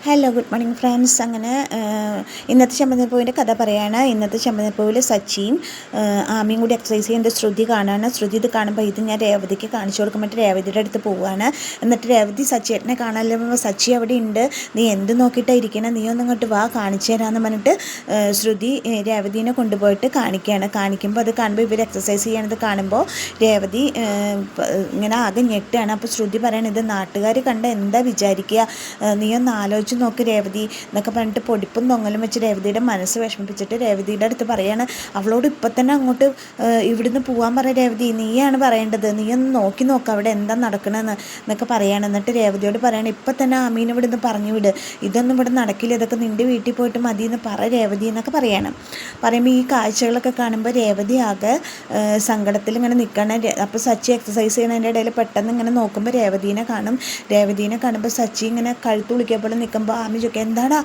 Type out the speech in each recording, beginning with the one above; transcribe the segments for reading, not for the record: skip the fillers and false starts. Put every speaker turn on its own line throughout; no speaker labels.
Hello good morning friends. അങ്ങനെ ഇന്നത്തെ ചെമ്പനീർപ്പൂവിൻ്റെ കഥ പറയുകയാണ്. ഇന്നത്തെ ചെമ്പനീർപ്പൂവിൽ സച്ചിയും ആമിയും കൂടി എക്സസൈസ് ചെയ്യുന്നത് ശ്രുതി കാണാണ്. ശ്രുതി ഇത് കാണുമ്പോൾ ഇത് ഞാൻ രേവതിക്ക് കാണിച്ചു കൊടുക്കുമ്പോൾ രേവതിയുടെ അടുത്ത് പോവുകയാണ്. എന്നിട്ട് രേവതി സച്ചിയേട്ടനെ കാണാനല്ലോ, സച്ചി അവിടെ ഉണ്ട്, നീ എന്ത് നോക്കിയിട്ടാണ് ഇരിക്കണം, നീ ഒന്നും ഇങ്ങോട്ട് വാ കാണിച്ചു തരാമെന്ന് പറഞ്ഞിട്ട് ശ്രുതി രേവതിനെ കൊണ്ടുപോയിട്ട് കാണിക്കുമ്പോൾ അത് കാണുമ്പോൾ ഇവർ എക്സസൈസ് ചെയ്യണത് കാണുമ്പോൾ രേവതി ഇങ്ങനെ ആകെ ഞെട്ടാണ്. അപ്പോൾ ശ്രുതി പറയണത് ഇത് നാട്ടുകാർ കണ്ട എന്താ വിചാരിക്കുക, നീ ഒന്ന് ആലോചിച്ച് നോക്ക് രേവതി എന്നൊക്കെ പറഞ്ഞിട്ട് പൊടിപ്പും തൊങ്ങലും വെച്ച് രേവതിയുടെ മനസ്സ് വിഷമിപ്പിച്ചിട്ട് രേവതിയുടെ അടുത്ത് പറയാണ്, അവളോട് ഇപ്പം തന്നെ അങ്ങോട്ട് ഇവിടുന്ന് പോകാൻ പറ രേവതി, നീയാണ് പറയേണ്ടത്, നീ ഒന്ന് നോക്കി നോക്ക് അവിടെ എന്താ നടക്കണമെന്ന് എന്നൊക്കെ പറയാണ്. എന്നിട്ട് രേവതിയോട് പറയണം, ഇപ്പം തന്നെ ആമീനെ ഇവിടുന്ന് പറഞ്ഞു വിട്, ഇതൊന്നും ഇവിടെ നടക്കില്ല, ഇതൊക്കെ നിൻ്റെ വീട്ടിൽ പോയിട്ട് മതി എന്ന് പറ രേവതി എന്നൊക്കെ പറയണം. പറയുമ്പോൾ ഈ കാഴ്ചകളൊക്കെ കാണുമ്പോൾ രേവതി ആകെ സങ്കടത്തിൽ ഇങ്ങനെ നിൽക്കണം. അപ്പോൾ സച്ചി എക്സസൈസ് ചെയ്യണതിൻ്റെ ഇടയിൽ പെട്ടെന്ന് ഇങ്ങനെ നോക്കുമ്പോൾ രേവതീനെ കാണുമ്പോൾ സച്ചി ഇങ്ങനെ കഴുത്ത് വിളിക്കപ്പോൾ നിൽക്കുമ്പോൾ ആമി ചോദിക്കുക, എന്താടാ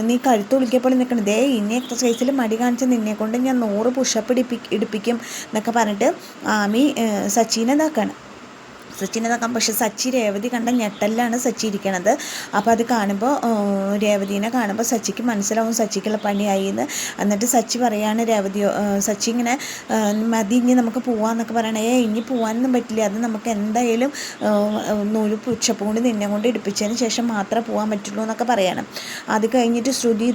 നീ കഴുത്ത് വിളിക്കപ്പോൾ നിൽക്കണം, ദേ ഇനി എക്സസൈസിൽ മടി കാണിച്ച് നിന്നെ കൊണ്ട് ഞാൻ 100 പുഷപ്പ് ഇടിപ്പിക്കും എന്നൊക്കെ പറഞ്ഞിട്ട് ആമി സച്ചീനെ ഇതാക്കണം. പക്ഷെ സച്ചി രേവതി കണ്ട ഞെട്ടലിലാണ് സച്ചി ഇരിക്കണത്. അപ്പോൾ അത് കാണുമ്പോൾ രേവതീനെ കാണുമ്പോൾ സച്ചിക്ക് മനസ്സിലാവും സച്ചിക്കുള്ള പണിയായി എന്ന്. എന്നിട്ട് സച്ചി പറയാണ് സച്ചി ഇങ്ങനെ മതി ഇനി നമുക്ക് പോവാന്നൊക്കെ പറയണേ, ഇനി പോകാനൊന്നും പറ്റില്ല, അത് നമുക്ക് എന്തായാലും 100 പുഷപ്പ് കൊണ്ട് നിന്നെ കൊണ്ട് ഇടിപ്പിച്ചതിന് ശേഷം മാത്രമേ പോകാൻ പറ്റുള്ളൂ എന്നൊക്കെ പറയണം. അത് കഴിഞ്ഞിട്ട് ശ്രുതി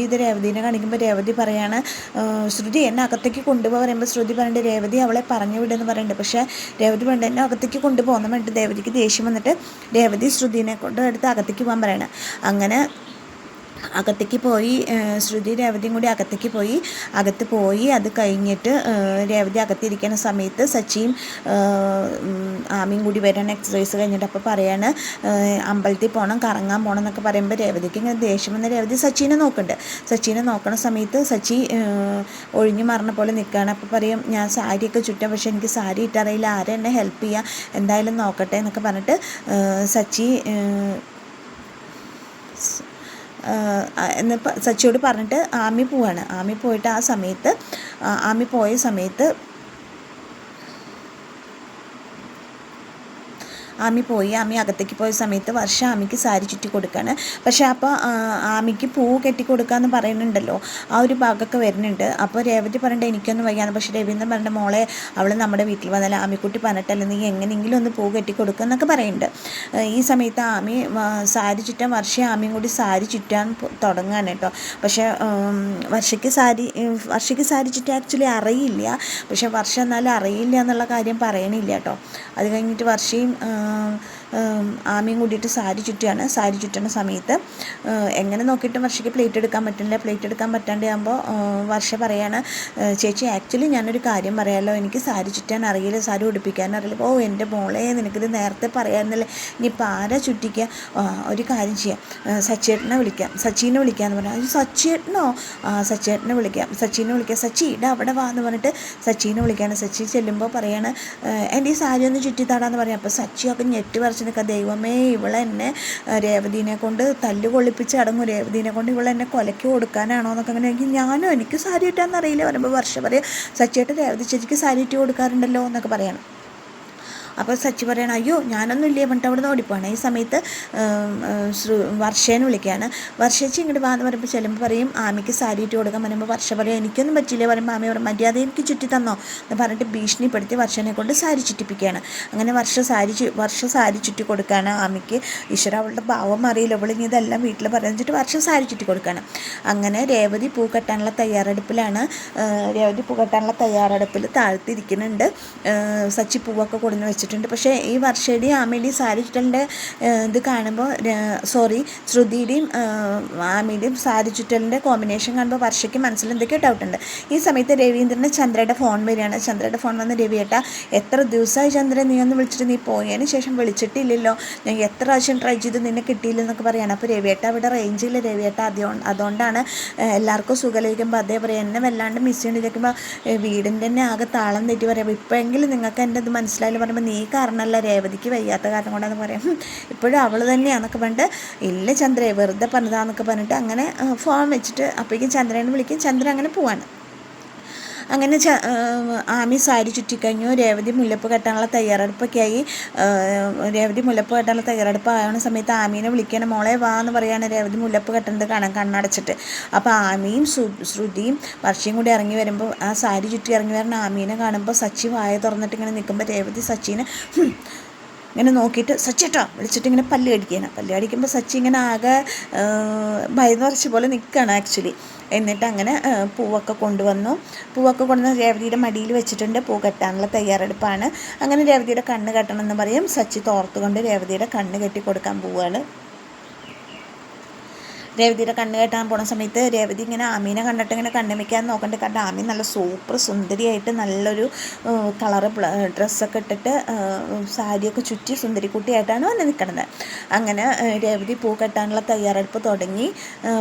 ഇത് രേവതീനെ കാണിക്കുമ്പോൾ രേവതി പറയാണ്, ശ്രുതി എന്നെ അകത്തേക്ക് കൊണ്ടുപോകാൻ പറയുമ്പോൾ ശ്രുതി പറയുന്നുണ്ട് രേവതി അവളെ പറഞ്ഞു വിടുമെന്ന് പറയുന്നുണ്ട്. പക്ഷേ രേവതി പറയുന്നുണ്ട് എന്നെ അകത്തേക്ക് കൊണ്ടുപോകുന്ന വേണ്ടിയിട്ട് രേവതിക്ക് ദേഷ്യം വന്നിട്ട് രേവതി ശ്രുതിനെ കൊണ്ട് അടുത്ത് അകത്തേക്ക് പോകാൻ പറയണം. അങ്ങനെ അകത്തേക്ക് പോയി ശ്രുതി രേവതിയും കൂടി അകത്ത് പോയി അത് കഴിഞ്ഞിട്ട് രേവതി അകത്തിരിക്കുന്ന സമയത്ത് സച്ചിയും ആമിയും കൂടി വരാണ് എക്സസൈസ് കഴിഞ്ഞിട്ട്. അപ്പോൾ പറയാണ് അമ്പലത്തിൽ പോകണം, കറങ്ങാൻ പോകണം എന്നൊക്കെ പറയുമ്പോൾ രേവതിക്ക് ഇങ്ങനെ ദേഷ്യം വന്ന രേവതി സച്ചീനെ നോക്കണ സമയത്ത് സച്ചി ഒഴിഞ്ഞു മറന്ന പോലെ നിൽക്കുകയാണ്. അപ്പോൾ പറയും, ഞാൻ സാരിയൊക്കെ ചുറ്റാം, പക്ഷേ എനിക്ക് സാരി ഇട്ടറിയില്ല, ആരെ എന്നെ ഹെൽപ്പ് ചെയ്യുക, എന്തായാലും നോക്കട്ടെ എന്നൊക്കെ പറഞ്ഞിട്ട് സച്ചി എന്ന് സച്ചിയോട് പറഞ്ഞിട്ട് ആമി പോവാണ്. ആമി പോയ സമയത്ത് ആമി അകത്തേക്ക് പോയ സമയത്ത് വർഷ ആമിക്ക് സാരി ചുറ്റി കൊടുക്കുകയാണ്. പക്ഷേ അപ്പോൾ ആമിക്ക് പൂ കെട്ടി കൊടുക്കാമെന്ന് പറയുന്നുണ്ടല്ലോ, ആ ഒരു ഭാഗമൊക്കെ വരുന്നുണ്ട്. അപ്പോൾ രേവതി പറഞ്ഞിട്ട് എനിക്കൊന്നും വയ്യാന്ന്. പക്ഷേ രവീന്ദ്രൻ പറഞ്ഞ മോളെ അവൾ നമ്മുടെ വീട്ടിൽ വന്നാലും ആമിക്കുട്ടി പറഞ്ഞിട്ടല്ല, നീ എങ്ങനെയെങ്കിലും ഒന്ന് പൂ കെട്ടി കൊടുക്കുക എന്നൊക്കെ പറയുന്നുണ്ട്. ഈ സമയത്ത് ആമി സാരി ചുറ്റാൻ ആമിയും കൂടി സാരി ചുറ്റാൻ തുടങ്ങുകയാണ് കേട്ടോ. പക്ഷേ വർഷയ്ക്ക് സാരി ചുറ്റാൻ ആക്ച്വലി അറിയില്ല. പക്ഷേ വർഷ എന്നാലും അറിയില്ല എന്നുള്ള കാര്യം പറയണില്ല കേട്ടോ. അത് കഴിഞ്ഞിട്ട് വർഷയും ആമിയും കൂടിയിട്ട് സാരി ചുറ്റുന്ന സമയത്ത് എങ്ങനെ നോക്കിയിട്ടും വർഷയ്ക്ക് പ്ലേറ്റ് എടുക്കാൻ പറ്റാണ്ടാകുമ്പോൾ വർഷ പറയാണ്, ചേച്ചി ആക്ച്വലി ഞാനൊരു കാര്യം പറയാമല്ലോ, എനിക്ക് സാരി ചുറ്റാൻ അറിയില്ല, സാരി ഉടുപ്പിക്കാൻ അറിയില്ല. ഓ എൻ്റെ മോളെ, നിനക്കിത് നേരത്തെ പറയാമെന്നല്ലേ, ഇനിയിപ്പോൾ ആരാ ചുറ്റിക്കുക, ഒരു കാര്യം ചെയ്യാം, സച്ചീനെ വിളിക്കാമെന്ന് പറഞ്ഞാൽ, അത് സച്ചീനോ, സച്ചീനെ വിളിക്കാം, സച്ചി ഇടാ അവിടെ വാ എന്ന് പറഞ്ഞിട്ട് സച്ചീനെ വിളിക്കുകയാണ്. സച്ചി ചെല്ലുമ്പോൾ പറയാണ്, എൻ്റെ ഈ സാരി ഒന്ന് ചുറ്റിത്താടാന്ന് പറയാം. അപ്പോൾ സച്ചിയൊക്കെ ഞെട്ടി പറിച്ച് നിൽക്കുക, ദൈവമേ ഇവളെന്നെ രേവതീനെ കൊണ്ട് തല്ല് കൊള്ളിപ്പിച്ച് അടങ്ങും, രേവതീനെ കൊണ്ട് ഇവളെന്നെ കൊലയ്ക്ക് കൊടുക്കാനാണോ എന്നൊക്കെ അങ്ങനെ. എനിക്ക് സാരി ഇട്ടാന്നറിയില്ല പറയുമ്പോൾ വർഷ പറയാം, സച്ചിയായിട്ട് രേവതി ചേച്ചിക്ക് സാരി ഇട്ട് കൊടുക്കാറുണ്ടല്ലോ എന്നൊക്കെ പറയണം. അപ്പോൾ സച്ചി പറയണം, അയ്യോ ഞാനൊന്നും ഇല്ലേ പറഞ്ഞിട്ട് അവിടെ നിന്ന് ഓടിപ്പോവാണ്. ഈ സമയത്ത് വർഷേനെ വിളിക്കുകയാണ്. വർഷേച്ചി ഇങ്ങോട്ട് വാന്ന് പറയുമ്പോൾ ചെല്ലുമ്പോൾ പറയും ആമിക്ക് സാരി ഇട്ട് കൊടുക്കാൻ പറയുമ്പോൾ വർഷ പറയും, എനിക്കൊന്നും പറ്റില്ല പറയുമ്പോൾ ആമി പറയും, മര്യാദ എനിക്ക് ചുറ്റി തന്നോ എന്ന് പറഞ്ഞിട്ട് ഭീഷണിപ്പെടുത്തി വർഷനെ കൊണ്ട് സാരി ചുറ്റിപ്പിക്കുകയാണ്. അങ്ങനെ വർഷ സാരി ചുറ്റി കൊടുക്കുകയാണ് ആമിക്ക്. ഈശ്വര അവളുടെ ഭാവം അറിയില്ല, അവളിങ്ങനെ ഇതെല്ലാം വീട്ടിൽ പറഞ്ഞിട്ട് വർഷ സാരി ചുറ്റി കൊടുക്കുകയാണ്. അങ്ങനെ രേവതി പൂ കെട്ടാനുള്ള തയ്യാറെടുപ്പിൽ താഴ്ത്തിരിക്കുന്നുണ്ട്. സച്ചി പൂവൊക്കെ കൊടുന്ന് വെച്ചിട്ടുണ്ട്. പക്ഷേ ഈ വർഷയുടെയും ആമിയുടെയും സാരി ചുറ്റലിൻ്റെ ഇത് കാണുമ്പോൾ ശ്രുതിയുടെയും ആമിയുടെയും സാരി ചുറ്റലിൻ്റെ കോമ്പിനേഷൻ കാണുമ്പോൾ വർഷയ്ക്ക് മനസ്സിൽ എന്തൊക്കെയോ ഡൗട്ടുണ്ട്. ഈ സമയത്ത് രവീന്ദ്രന് ചന്ദ്രയുടെ ഫോൺ വരികയാണ്. ചന്ദ്രയുടെ ഫോൺ വന്ന്, രവിയേട്ടാ എത്ര ദിവസമായി ചന്ദ്രൻ നീ ഒന്ന് വിളിച്ചിട്ട്, നീ പോയതിന് ശേഷം വിളിച്ചിട്ടില്ലല്ലോ, ഞാൻ എത്ര പ്രാവശ്യം ട്രൈ ചെയ്ത് നിന്നെ കിട്ടിയില്ലെന്നൊക്കെ പറയുകയാണ്. അപ്പോൾ രവിയേട്ട അവിടെ റേഞ്ചില്ല രവിയേട്ട, അതുകൊണ്ടാണ് എല്ലാവർക്കും സുഖലിരിക്കുമ്പോൾ അതേ പറയാം, എന്നെ വല്ലാണ്ട് മിസ് ചെയ്യേണ്ടിരിക്കുമ്പോൾ വീടിൻ്റെ തന്നെ ആകെ താളം തെറ്റി പറയുമ്പോൾ ഇപ്പോഴെങ്കിലും നിങ്ങൾക്ക് എൻ്റെ ഇത് മനസ്സിലായാലും പറയുമ്പോൾ, നീ കാരണമല്ല രേവതിക്ക് വയ്യാത്ത കാരണം കൊണ്ടാന്ന് പറയാം, ഇപ്പോഴും അവൾ തന്നെയാണെന്നൊക്കെ പറഞ്ഞിട്ട്, ഇല്ല ചന്ദ്രയെ വെറുതെ പറഞ്ഞതാന്നൊക്കെ പറഞ്ഞിട്ട് അങ്ങനെ ഫോൺ വെച്ചിട്ട് അപ്പോഴേക്കും ചന്ദ്രനെ വിളിക്കും. ചന്ദ്രൻ അങ്ങനെ പോവാണ്. അങ്ങനെ ആമി സാരി ചുറ്റിക്കഴിഞ്ഞു. രേവതി മുല്ലപ്പ് കെട്ടാനുള്ള തയ്യാറെടുപ്പൊക്കെയായി. രേവതി മുല്ലപ്പ് കെട്ടാനുള്ള തയ്യാറെടുപ്പ് ആവുന്ന സമയത്ത് ആമീനെ വിളിക്കണം. മോളെ വാ എന്ന് പറയാണ്. രേവതി മുല്ലപ്പ് കെട്ടുന്നത് കാണാൻ കണ്ണടച്ചിട്ട്. അപ്പോൾ ആമിയും ശ്രുതിയും വർഷയും കൂടി ഇറങ്ങി വരുമ്പോൾ ആ സാരി ചുറ്റി ഇറങ്ങി വരുന്ന ആമീനെ കാണുമ്പോൾ സച്ചി വായ തുറന്നിട്ട് ഇങ്ങനെ നിൽക്കുമ്പോൾ രേവതി സച്ചിനെ ഇങ്ങനെ നോക്കിയിട്ട് സച്ചിട്ടോ വിളിച്ചിട്ട് ഇങ്ങനെ പല്ല് കടിക്കുമ്പോൾ സച്ചി ഇങ്ങനെ ആകെ ഭയന്നുറച്ച പോലെ നിൽക്കുകയാണ് ആക്ച്വലി. എന്നിട്ട് അങ്ങനെ പൂവൊക്കെ കൊണ്ടുവന്ന് രേവതിയുടെ മടിയിൽ വെച്ചിട്ടുണ്ട്. പൂ കെട്ടാനുള്ള തയ്യാറെടുപ്പാണ്. അങ്ങനെ രേവതിയുടെ കണ്ണ് കെട്ടണം എന്ന് പറയും. സച്ചി തോർത്തുകൊണ്ട് രേവതിയുടെ കണ്ണ് കെട്ടി കൊടുക്കാൻ പോവുകയാണ്. രേവതിയുടെ കണ്ണ് കെട്ടാൻ പോണ സമയത്ത് രേവതി ഇങ്ങനെ ആമീനെ കണ്ടിട്ട് ഇങ്ങനെ കണ്ണുമിക്കാൻ നോക്കണ്ട്. കാരണം ആമീൻ നല്ല സൂപ്പർ സുന്ദരിയായിട്ട് നല്ലൊരു കളറ് ഡ്രസ്സൊക്കെ ഇട്ടിട്ട് സാരിയൊക്കെ ചുറ്റി സുന്ദരിക്കുട്ടിയായിട്ടാണ് വന്ന് നിൽക്കുന്നത്. അങ്ങനെ രേവതി പൂ കെട്ടാനുള്ള തയ്യാറെടുപ്പ് തുടങ്ങി.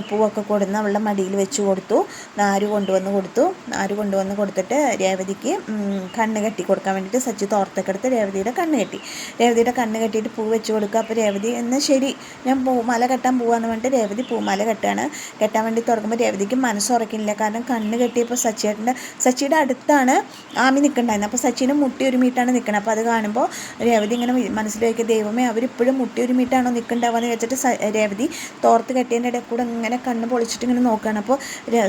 പൂവൊക്കെ കൊടുന്ന് അവളുടെ മടിയിൽ വെച്ച് കൊടുത്തു. നാര് കൊണ്ടുവന്ന് കൊടുത്തിട്ട് രേവതിക്ക് കണ്ണ് കെട്ടി കൊടുക്കാൻ വേണ്ടിയിട്ട് സച്ചി തോർത്തൊക്കെ എടുത്ത് രേവതിയുടെ കണ്ണ് കെട്ടിയിട്ട് പൂ വെച്ച് കൊടുക്കുക. അപ്പോൾ രേവതി എന്നാൽ ശരി ഞാൻ പൂമാല കെട്ടാൻ പോവാന്ന് പറഞ്ഞിട്ട് രേവതി പൂമാല കെട്ടാൻ വേണ്ടി തുടങ്ങുമ്പോൾ രേവതിക്ക് മനസ്സുറക്കില്ല. കാരണം കണ്ണ് കെട്ടിയപ്പോൾ സച്ചിയുടെ അടുത്താണ് ആമി നിൽക്കണ്ടായിരുന്നു. അപ്പോൾ സച്ചിനെ മുട്ടി ഒരുമിയിട്ടാണ് നിൽക്കുന്നത്. അപ്പോൾ അത് കാണുമ്പോൾ രേവതി ഇങ്ങനെ മനസ്സിൽ വയ്ക്കുക, ദൈവമേ അവരിപ്പോഴും മുട്ടി ഒരുമിയിട്ടാണോ നിൽക്കണ്ടാവുക വെച്ചിട്ട് രേവതി തോർത്ത് കെട്ടിയതിൻ്റെ ഇടയിൽ കൂടെ ഇങ്ങനെ കണ്ണ് പൊളിച്ചിട്ട് ഇങ്ങനെ നോക്കുകയാണ്. അപ്പോൾ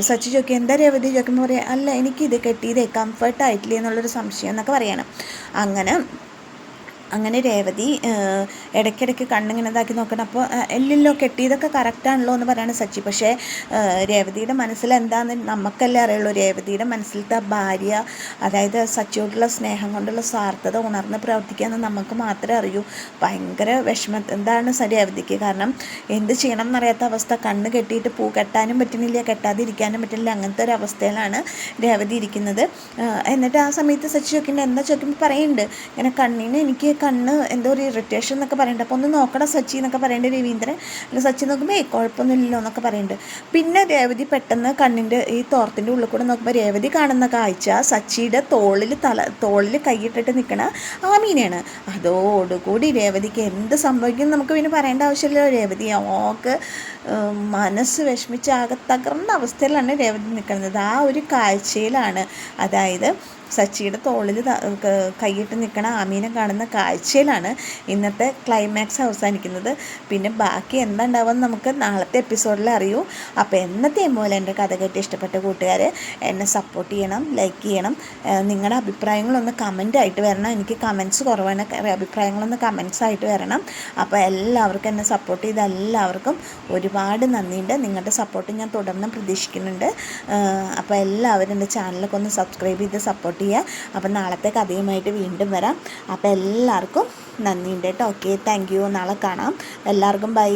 സച്ചി ചോദിക്കുക എന്താ രേവതി ചോദിക്കുമ്പോൾ പറയാം, അല്ല എനിക്കിത് കെട്ടിയതേ കംഫർട്ടായിട്ടില്ലേ എന്നുള്ളൊരു സംശയം എന്നൊക്കെ പറയണം. അങ്ങനെ രേവതി ഇടയ്ക്കിടയ്ക്ക് കണ്ണിങ്ങനെ ഇതാക്കി നോക്കണം. അപ്പോൾ എല്ലല്ലോ കെട്ടിയതൊക്കെ കറക്റ്റാണല്ലോ എന്ന് പറയാണ് സച്ചി. പക്ഷേ രേവതിയുടെ മനസ്സിൽ എന്താണെന്ന് നമുക്കല്ലേ അറിയുള്ളൂ. രേവതിയുടെ മനസ്സിലത്തെ ഭാര്യ, അതായത് സച്ചിയോടുള്ള സ്നേഹം കൊണ്ടുള്ള സ്വാർത്ഥത ഉണർന്ന് പ്രവർത്തിക്കാമെന്ന് നമുക്ക് മാത്രമേ അറിയൂ. ഭയങ്കര എന്താണ് രേവതിക്ക്. കാരണം എന്ത് ചെയ്യണം എന്നറിയാത്ത അവസ്ഥ. കണ്ണ് കെട്ടിയിട്ട് പൂ കെട്ടാനും പറ്റുന്നില്ല, കെട്ടാതിരിക്കാനും പറ്റുന്നില്ല. അങ്ങനത്തെ ഒരു അവസ്ഥയിലാണ് രേവതി ഇരിക്കുന്നത്. എന്നിട്ട് ആ സമയത്ത് സച്ചി ചോദിക്കുന്നുണ്ട്, എന്താ ചോദിക്കുമ്പോൾ പറയുന്നുണ്ട് ഇങ്ങനെ കണ്ണിന് എനിക്ക് കണ്ണ് എന്തോ ഒരു ഇറിറ്റേഷൻ എന്നൊക്കെ പറയുന്നുണ്ട്. അപ്പോൾ ഒന്ന് നോക്കണം സച്ചി എന്നൊക്കെ പറയുന്നുണ്ട് രവീന്ദ്രൻ. സച്ചി നോക്കുമ്പോൾ കുഴപ്പമൊന്നുമില്ലല്ലോ എന്നൊക്കെ പറയുന്നുണ്ട്. പിന്നെ രേവതി പെട്ടെന്ന് കണ്ണിൻ്റെ ഈ തോർത്തിൻ്റെ ഉള്ളിൽ കൂടെ നോക്കുമ്പോൾ രേവതി കാണുന്ന കാഴ്ച സച്ചിയുടെ തോളിൽ കൈയിട്ടിട്ട് നിൽക്കണ ആമീനെയാണ്. അതോടുകൂടി രേവതിക്ക് എന്ത് സംഭവിക്കും നമുക്ക് പിന്നെ പറയേണ്ട ആവശ്യമില്ലല്ലോ. രേവതി ഓക്ക് മനസ്സ് വിഷമിച്ച് ആകെ തകർന്ന അവസ്ഥയിലാണ് രേവതി നിൽക്കുന്നത്. ആ ഒരു കാഴ്ചയിലാണ്, അതായത് സച്ചിയുടെ തോളിൽ കൈയിട്ട് നിൽക്കണ ആമീനെ കാണുന്ന കാഴ്ചയിലാണ് ഇന്നത്തെ ക്ലൈമാക്സ് അവസാനിക്കുന്നത്. പിന്നെ ബാക്കി എന്താ ഉണ്ടാവുമെന്ന് നമുക്ക് നാളത്തെ എപ്പിസോഡിൽ അറിയൂ. അപ്പോൾ എന്നത്തെയും പോലെ എൻ്റെ കഥ കേട്ട് ഇഷ്ടപ്പെട്ട കൂട്ടുകാർ എന്നെ സപ്പോർട്ട് ചെയ്യണം, ലൈക്ക് ചെയ്യണം. നിങ്ങളുടെ അഭിപ്രായങ്ങളൊന്ന് കമൻ്റായിട്ട് വരണം. എനിക്ക് കമൻറ്റ്സ് കുറവാണ്, അഭിപ്രായങ്ങളൊന്ന് കമൻറ്റ്സായിട്ട് വരണം. അപ്പോൾ എല്ലാവർക്കും എന്നെ സപ്പോർട്ട് ചെയ്ത എല്ലാവർക്കും ഒരുപാട് നന്ദിയുണ്ട്. നിങ്ങളുടെ സപ്പോർട്ട് ഞാൻ തുടർന്നും പ്രതീക്ഷിക്കുന്നുണ്ട്. അപ്പോൾ എല്ലാവരും എൻ്റെ ചാനലൊക്കെ ഒന്ന് സബ്സ്ക്രൈബ് ചെയ്ത് സപ്പോർട്ട് ചെയ്യുക. അപ്പം നാളത്തെ കഥയുമായിട്ട് വീണ്ടും വരാം. അപ്പോൾ എല്ലാവർക്കും നന്ദിയുണ്ട് കേട്ടോ. Okay, thank you. നാളെ കാണാം. എല്ലാവർക്കും ബൈ.